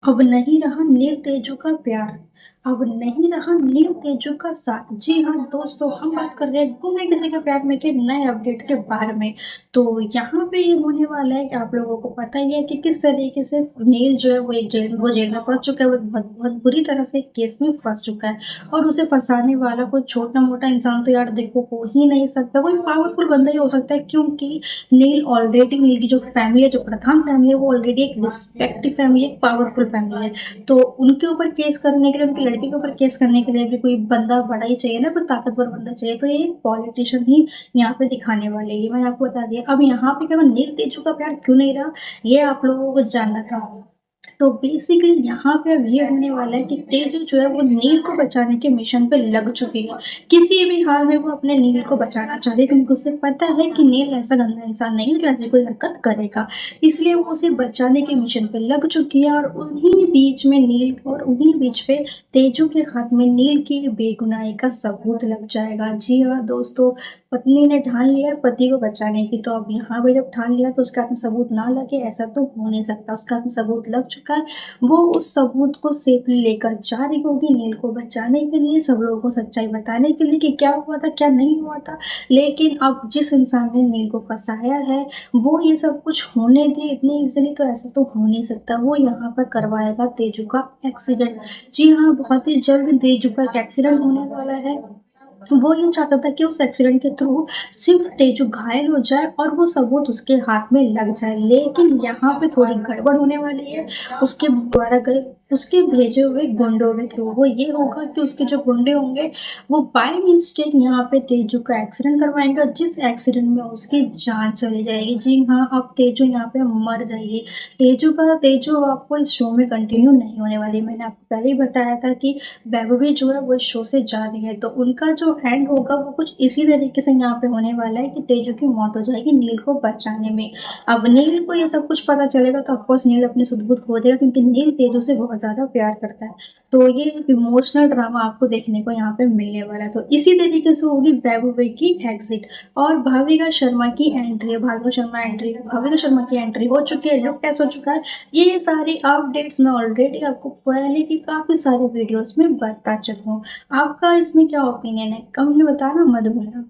अब नहीं रहा नील तेजू का प्यार, अब नहीं रहा नील तेजू का साथ। जी हाँ दोस्तों, हम बात कर रहे हैं गुम किसी के प्यार में के नए अपडेट के बारे में। तो यहाँ पे ये होने वाला है कि आप लोगों को पता ही है कि किस तरीके से नील जो है वो जेल में फंस चुका है। वो बहुत बहुत बुरी तरह से केस में फंस चुका है और उसे फंसाने वाला कोई छोटा मोटा इंसान तो यार देखो हो ही नहीं सकता, कोई पावरफुल बंदा ही हो सकता है। क्योंकि नील की जो फैमिली है, जो प्रधान फैमिली है, वो ऑलरेडी एक रिस्पेक्टिव फैमिली है, पावरफुल फैमिली है। तो उनके ऊपर केस करने के लिए, उनकी लड़की के ऊपर केस करने के लिए भी कोई बंदा बड़ा ही चाहिए ना, कोई ताकतवर बंदा चाहिए। तो ये पॉलिटिशियन ही यहाँ पे दिखाने वाले, ये मैंने आपको बता दिया। अब यहाँ पे क्या नील तेजू का प्यार क्यों नहीं रहा, ये आप लोगों को जानना था। तो बेसिकली यहाँ पे अब ये होने वाला है कि तेजू जो है वो नील को बचाने के मिशन पे लग चुकी है। किसी भी हाल में वो अपने नील को बचाना चाहती है, क्योंकि उसे पता है कि नील ऐसा गंदा इंसान नहीं है जो ऐसी कोई हरकत करेगा। इसलिए वो उसे बचाने के मिशन पे लग चुकी है। और उन्हीं बीच में नील और उन्हीं बीच पे तेजू के हाथ में नील की बेगुनाही का सबूत लग जाएगा। जी हाँ दोस्तों, पत्नी ने ठान लिया है पति को बचाने की, तो अब यहाँ पे जब ठान लिया तो उसका हाथ में सबूत ना लगे ऐसा तो हो नहीं सकता। उसका हाथ में सबूत लग चुका है, वो उस सबूत को सेफली लेकर जा रही होगी नील को बचाने के लिए, सब लोगों को सच्चाई बताने के लिए कि क्या हुआ था क्या नहीं हुआ था। लेकिन अब जिस इंसान ने नील को फंसाया है वो ये सब कुछ होने दे इतनी इजीली, तो ऐसा तो हो नहीं सकता। वो यहाँ पर करवाएगा तेजू का एक्सीडेंट। जी हाँ, बहुत ही जल्द तेजू का एक एक्सीडेंट होने वाला है। वो ये चाहता था कि उस एक्सीडेंट के थ्रू सिर्फ तेजू घायल हो जाए और वो सबूत उसके हाथ में लग जाए। लेकिन यहाँ पे थोड़ी गड़बड़ होने वाली है। उसके द्वारा गए उसके भेजे हुए गुंडों के थ्रू वो ये होगा कि उसके जो गुंडे होंगे वो बाय मिस्टेक यहाँ पे तेजू का एक्सीडेंट करवाएंगे, और जिस एक्सीडेंट में उसकी जान चली जाएगी। जी हाँ, अब तेजू यहाँ पे मर जाएगी। तेजू आपको इस शो में कंटिन्यू नहीं होने वाली। मैंने आपको पहले ही बताया था कि वैभवी जो है वो इस शो से जा रही है, तो उनका जो एंड होगा वो कुछ इसी तरीके से यहाँ पे होने वाला है कि तेजू की मौत हो जाएगी नील को बचाने में। अब नील को ये सब कुछ पता चलेगा तो ऑफकोर्स नील अपनी सुध-बुध खो देगा, क्योंकि नील तेजू से बहुत ज़्यादा प्यार करता है। तो ये इमोशनल ड्रामा आपको देखने को यहाँ पे मिलने वाला है। तो इसी तरीके से होगी वैभवी की एग्जिट और भाविका शर्मा की एंट्री। भाविका शर्मा की एंट्री हो चुकी है, लुक टेस्ट हो चुका है। ये सारी अपडेट्स मैं ऑलरेडी आपको पहले की काफ़ी सारे वीडियोस में बता चुकी हूँ। आपका इसमें क्या ओपिनियन है, कमेंट में बताना मत भूलना।